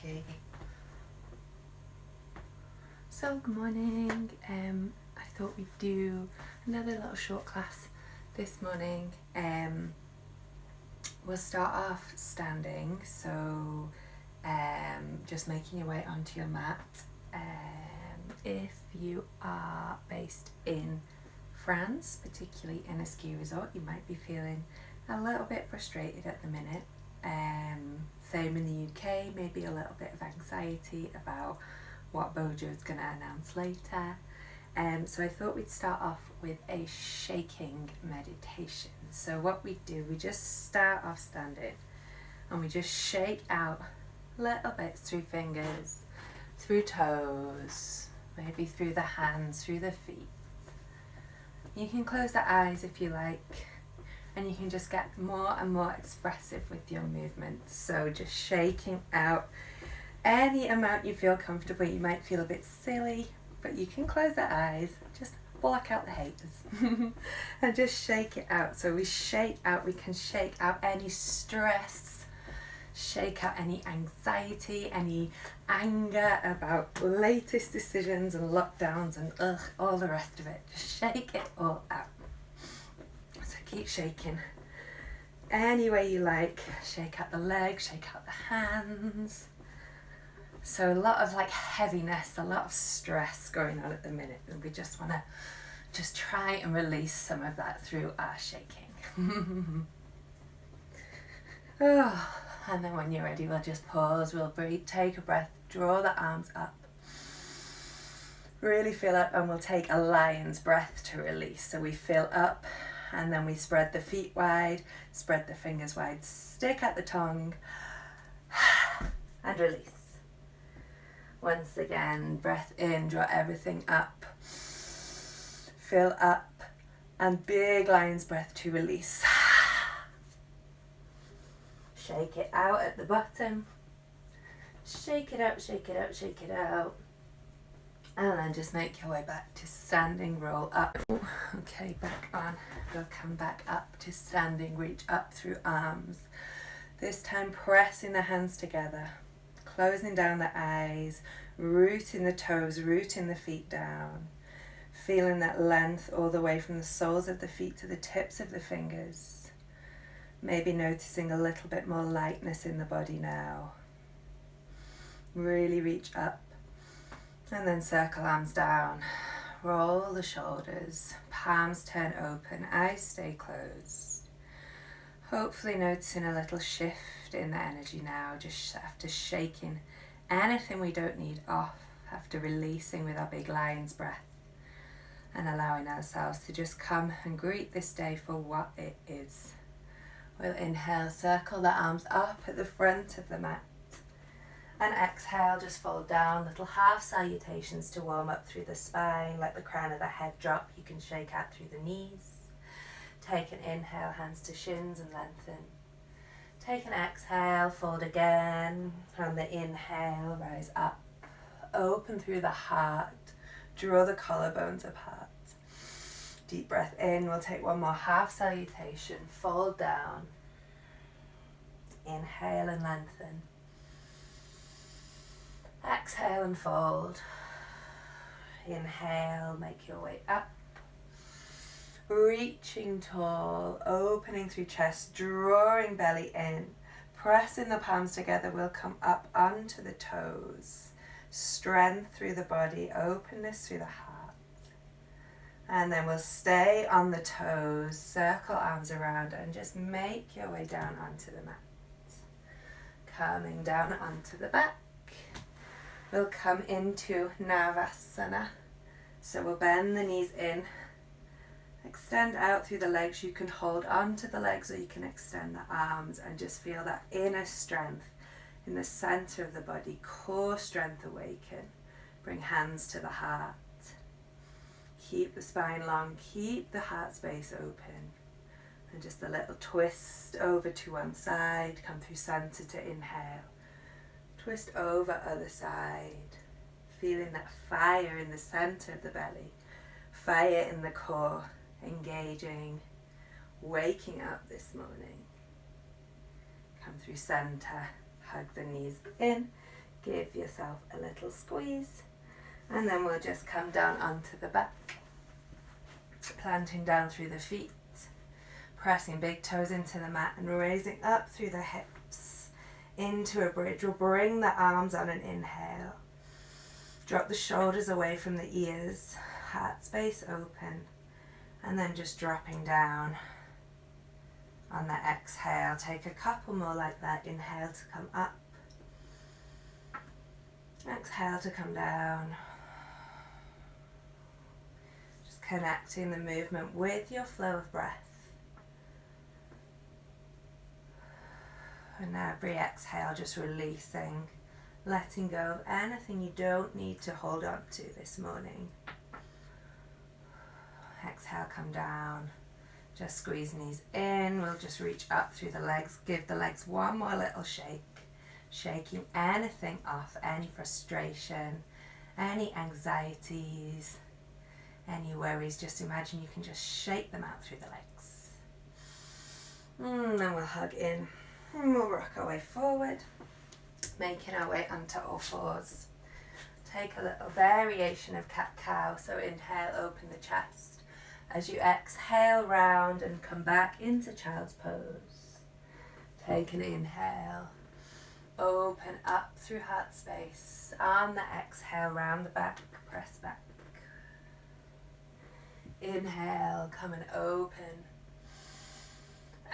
Okay. So good morning. I thought we'd do another little short class this morning. We'll start off standing, so just making your way onto your mat. If you are based in France, particularly in a ski resort, you might be feeling a little bit frustrated at the minute. Same in the UK, maybe a little bit of anxiety about what Bojo is going to announce later. So I thought we'd start off with a shaking meditation. So what we do, we just start off standing and we just shake out little bits through fingers, through toes, maybe through the hands, through the feet. You can close the eyes if you like, and you can just get more and more expressive with your movements. So just shaking out any amount you feel comfortable. You might feel a bit silly, but you can close the eyes, just block out the haters and just shake it out. So we shake out, we can shake out any stress, shake out any anxiety, any anger about latest decisions and lockdowns and all the rest of it. Just shake it all out. So keep shaking any way you like. Shake out the legs, shake out the hands. So a lot of heaviness, a lot of stress going on at the minute, and we just want to just try and release some of that through our shaking. And then when you're ready, we'll just pause, we'll breathe, take a breath, draw the arms up, really fill up, and we'll take a lion's breath to release. So we fill up and then we spread the feet wide, spread the fingers wide, stick out the tongue and release. Once again, breath in, draw everything up, fill up, and big lion's breath to release. Shake it out at the bottom. Shake it out, shake it out, shake it out. And then just make your way back to standing, roll up. Okay, back on. We'll come back up to standing, reach up through arms. This time pressing the hands together, closing down the eyes, rooting the toes, rooting the feet down. Feeling that length all the way from the soles of the feet to the tips of the fingers. Maybe noticing a little bit more lightness in the body now. Really reach up. And then circle arms down. Roll the shoulders. Palms turn open. Eyes stay closed. Hopefully noticing a little shift in the energy now. Just after shaking anything we don't need off. After releasing with our big lion's breath. And allowing ourselves to just come and greet this day for what it is. We'll inhale, circle the arms up at the front of the mat. And exhale, just fold down, little half salutations to warm up through the spine, let the crown of the head drop. You can shake out through the knees. Take an inhale, hands to shins and lengthen. Take an exhale, fold again. On the inhale, rise up. Open through the heart. Draw the collarbones apart. Deep breath in. We'll take one more half salutation. Fold down. Inhale and lengthen. Exhale and fold. Inhale, make your way up. Reaching tall, opening through chest, drawing belly in. Pressing the palms together, we'll come up onto the toes. Strength through the body, openness through the heart. And then we'll stay on the toes, circle arms around and just make your way down onto the mat. Coming down onto the back. We'll come into Navasana. So we'll bend the knees in, extend out through the legs. You can hold onto the legs or you can extend the arms and just feel that inner strength in the center of the body, core strength awaken. Bring hands to the heart. Keep the spine long, keep the heart space open. And just a little twist over to one side, come through center to inhale. Twist over other side. Feeling that fire in the center of the belly, fire in the core, engaging, waking up this morning. Come through center, hug the knees in, Give yourself a little squeeze. And then we'll just come down onto the back, planting down through the feet, pressing big toes into the mat and raising up through the hips into a bridge. We'll bring the arms on an inhale. Drop the shoulders away from the ears, heart space open, and then just dropping down on the exhale. Take a couple more like that. Inhale to come up. Exhale to come down. Just connecting the movement with your flow of breath. And every exhale, just releasing, letting go of anything you don't need to hold on to this morning. Exhale, come down. Just squeeze knees in. We'll just reach up through the legs. Give the legs one more little shake. Shaking anything off, any frustration, any anxieties, any worries. Just imagine you can just shake them out through the legs. Then we'll hug in. And we'll rock our way forward, making our way onto all fours. Take a little variation of cat-cow. So inhale, open the chest. As you exhale, round and come back into child's pose. Take an inhale. Open up through heart space. On the exhale, round the back, press back. Inhale, come and open.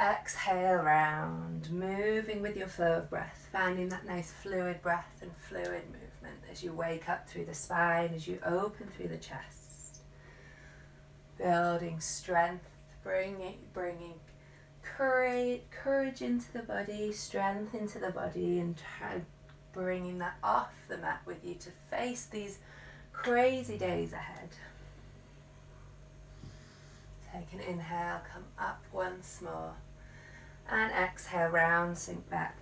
Exhale, round, moving with your flow of breath, finding that nice fluid breath and fluid movement as you wake up through the spine, as you open through the chest. Building strength, bringing courage into the body, strength into the body, and bringing that off the mat with you to face these crazy days ahead. Take an inhale, come up once more, and exhale, round, sink back.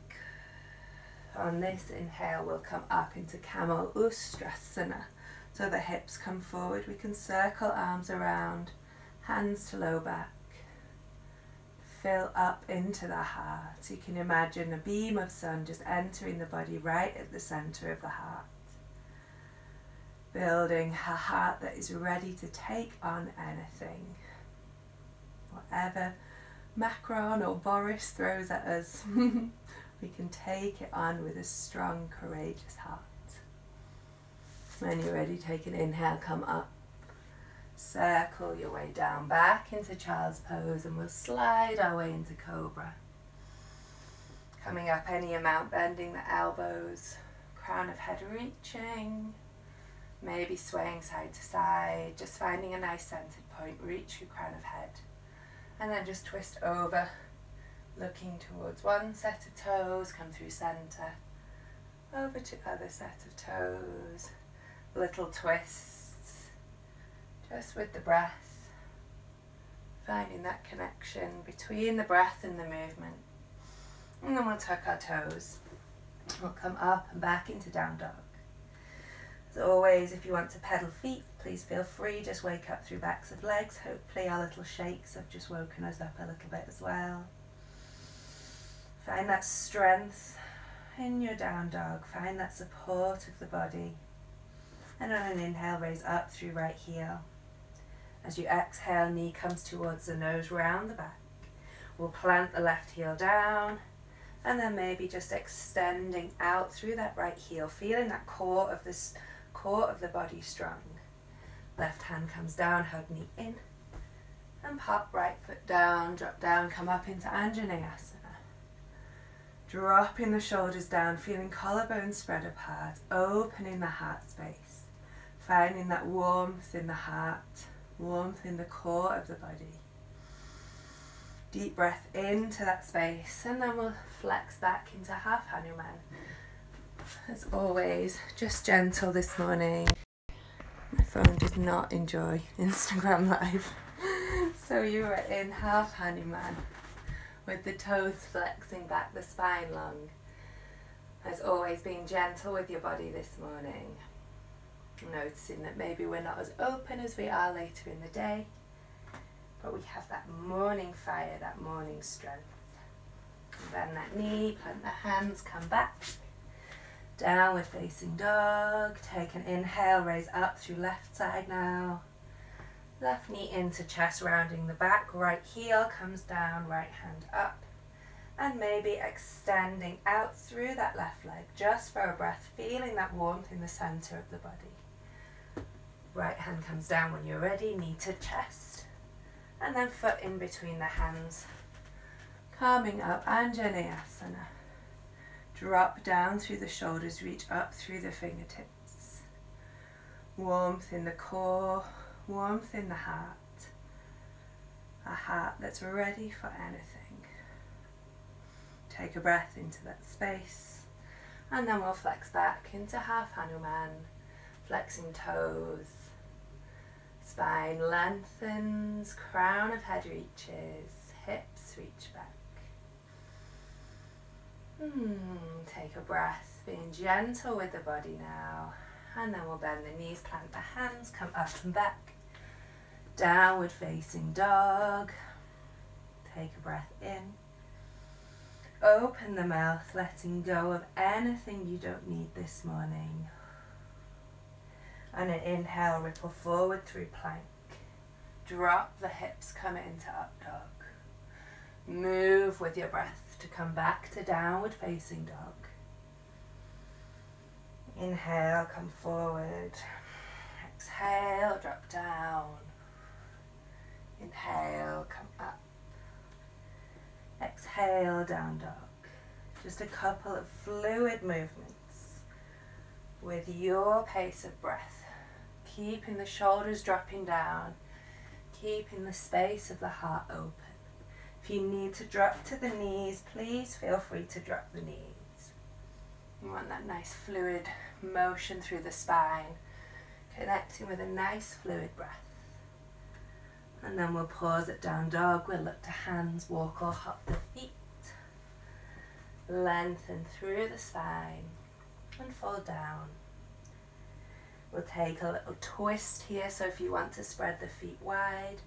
On this inhale, we'll come up into Camel Ustrasana. So the hips come forward, we can circle arms around, hands to low back. Fill up into the heart. You can imagine a beam of sun just entering the body right at the center of the heart. Building a heart that is ready to take on anything. Whatever Macron or Boris throws at us, we can take it on with a strong, courageous heart. When you're ready, take an inhale, come up. Circle your way down back into child's pose, and we'll slide our way into Cobra. Coming up any amount, bending the elbows, crown of head reaching, maybe swaying side to side, just finding a nice centered point, reach your crown of head. And then just twist over, looking towards one set of toes, come through center, over to other set of toes, little twists, just with the breath, finding that connection between the breath and the movement. And then we'll tuck our toes. We'll come up and back into down dog. As always, if you want to pedal feet, please feel free, just wake up through backs of legs. Hopefully our little shakes have just woken us up a little bit as well. Find that strength in your down dog. Find that support of the body. And on an inhale, raise up through right heel. As you exhale, knee comes towards the nose, round the back. We'll plant the left heel down, and then maybe just extending out through that right heel, feeling that core of the body strong. Left hand comes down, hug knee in, and pop right foot down, drop down, come up into Anjaneyasana. Dropping the shoulders down, feeling collarbones spread apart, opening the heart space, finding that warmth in the heart, warmth in the core of the body. Deep breath into that space, and then we'll flex back into half Hanuman. As always, just gentle this morning. My phone does not enjoy Instagram Live. So you are in half Hanuman with the toes flexing back, the spine long. As always, being gentle with your body this morning. Noticing that maybe we're not as open as we are later in the day, but we have that morning fire, that morning strength. Bend that knee, plant the hands, come back. Downward facing dog. Take an inhale, raise up through left side now. Left knee into chest, rounding the back. Right heel comes down, right hand up. And maybe extending out through that left leg just for a breath, feeling that warmth in the center of the body. Right hand comes down when you're ready, knee to chest. And then foot in between the hands. Coming up, Anjaneyasana. Drop down through the shoulders, reach up through the fingertips. Warmth in the core, warmth in the heart. A heart that's ready for anything. Take a breath into that space, and then we'll flex back into half Hanuman, flexing toes. Spine lengthens, crown of head reaches, hips reach back. Take a breath, being gentle with the body now, and then we'll bend the knees, plant the hands, come up and back. Downward facing dog. Take a breath in. Open the mouth, letting go of anything you don't need this morning. And an inhale, ripple forward through plank. Drop the hips, come into up dog. Move with your breath to come back to downward facing dog. Inhale, come forward. Exhale, drop down. Inhale, come up. Exhale, down dog. Just a couple of fluid movements with your pace of breath. Keeping the shoulders dropping down. Keeping the space of the heart open. If you need to drop to the knees, please feel free to drop the knees. You want that nice fluid motion through the spine. Connecting with a nice fluid breath. And then we'll pause at down dog. We'll look to hands, walk or hop the feet. Lengthen through the spine and fall down. We'll take a little twist here, so if you want to spread the feet wide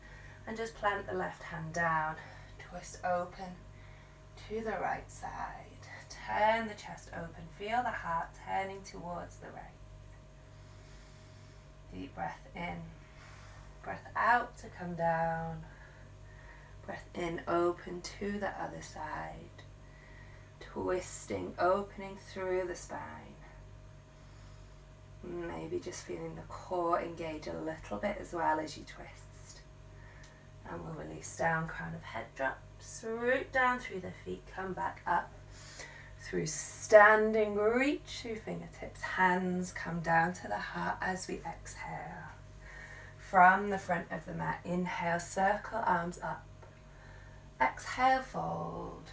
and just plant the left hand down. Twist open to the right side. Turn the chest open. Feel the heart turning towards the right. Deep breath in. Breath out to come down. Breath in, open to the other side. Twisting, opening through the spine. Maybe just feeling the core engage a little bit as well as you twist. And we'll release down, crown of head drops. Root down through the feet, come back up. Through standing, reach through fingertips. Hands come down to the heart as we exhale. From the front of the mat, inhale, circle arms up. Exhale, fold.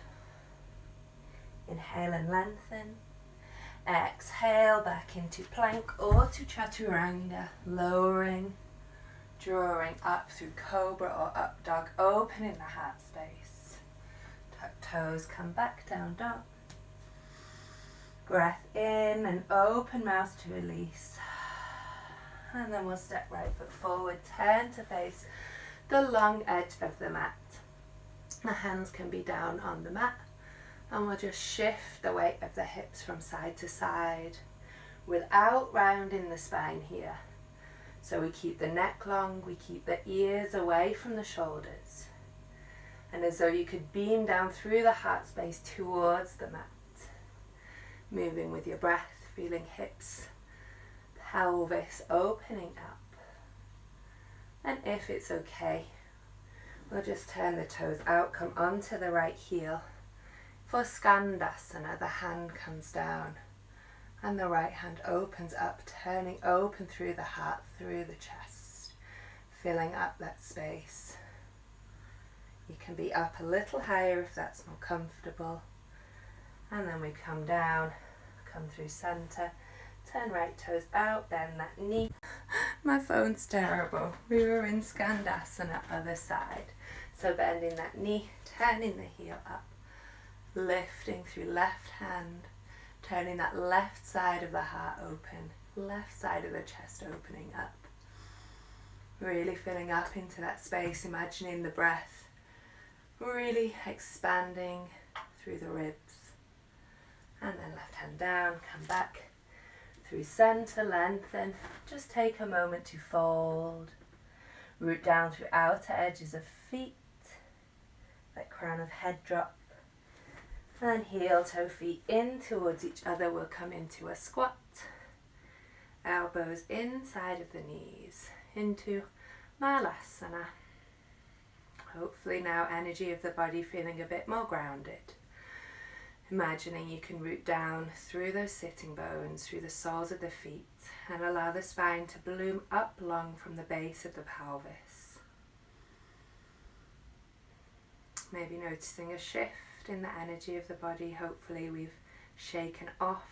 Inhale and lengthen. Exhale back into plank or to chaturanga, lowering, drawing up through cobra or up dog, opening the heart space. Tuck toes, come back, down dog. Breath in and open mouth to release. And then we'll step right foot forward, turn to face the long edge of the mat. The hands can be down on the mat, and we'll just shift the weight of the hips from side to side without rounding the spine here. So we keep the neck long, we keep the ears away from the shoulders. And as though you could beam down through the heart space towards the mat. Moving with your breath, feeling hips, pelvis opening up. And if it's okay, we'll just turn the toes out, come onto the right heel. For Skandasana, the hand comes down and the right hand opens up, turning open through the heart, through the chest, filling up that space. You can be up a little higher if that's more comfortable. And then we come down, come through center, turn right toes out, bend that knee. My phone's terrible. We were in Skandasana, other side. So bending that knee, turning the heel up, lifting through left hand, turning that left side of the heart open, left side of the chest opening up. Really filling up into that space, imagining the breath really expanding through the ribs. And then left hand down, come back, Through center, lengthen. Just take a moment to fold. Root down through outer edges of feet. Let crown of head drop. And heel toe feet in towards each other. We'll come into a squat. Elbows inside of the knees. Into Malasana. Hopefully now energy of the body feeling a bit more grounded. Imagining you can root down through those sitting bones, through the soles of the feet, and allow the spine to bloom up long from the base of the pelvis. Maybe noticing a shift in the energy of the body. Hopefully we've shaken off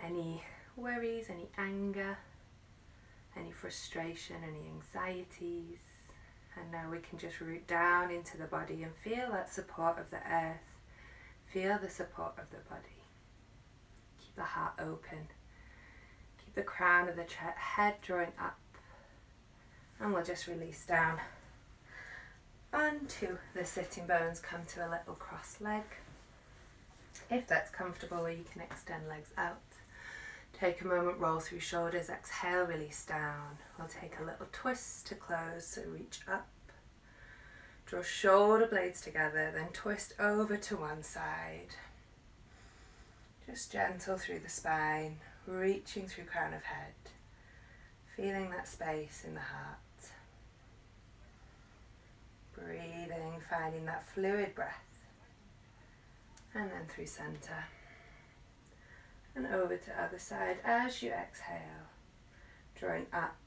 any worries, any anger, any frustration, any anxieties. And now we can just root down into the body and feel that support of the earth. Feel the support of the body. Keep the heart open. Keep the crown of the head drawing up. And we'll just release down onto the sitting bones. Come to a little cross leg. If that's comfortable, or you can extend legs out. Take a moment, roll through shoulders. Exhale, release down. We'll take a little twist to close, so reach up. Draw shoulder blades together, then twist over to one side. Just gentle through the spine, reaching through crown of head. Feeling that space in the heart. Breathing, finding that fluid breath. And then through center. And over to other side as you exhale. Drawing up.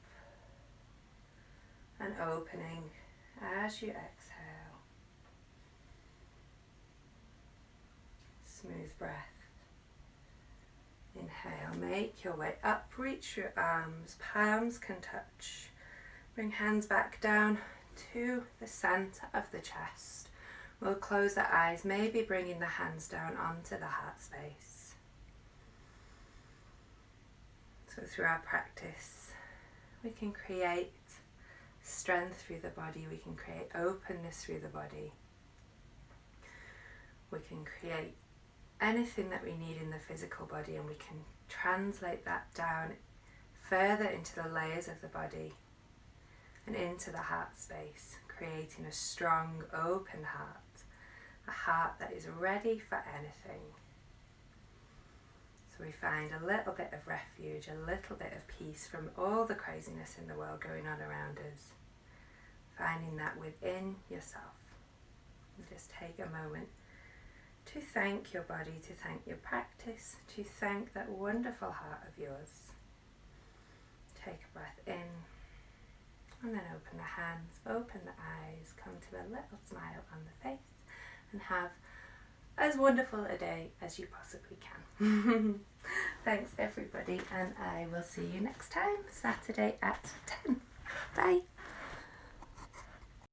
And opening as you exhale. Smooth breath. Inhale, make your way up, reach your arms, palms can touch. Bring hands back down to the center of the chest. We'll close the eyes, maybe bringing the hands down onto the heart space. So through our practice, we can create strength through the body, we can create openness through the body. We can create anything that we need in the physical body, and we can translate that down further into the layers of the body and into the heart space, creating a strong, open heart, a heart that is ready for anything. So we find a little bit of refuge, a little bit of peace from all the craziness in the world going on around us. Finding that within yourself. And just take a moment to thank your body, to thank your practice, to thank that wonderful heart of yours. Take a breath in, and then open the hands, open the eyes, come to a little smile on the face, and have as wonderful a day as you possibly can. Thanks everybody, and I will see you next time, Saturday at 10. Bye.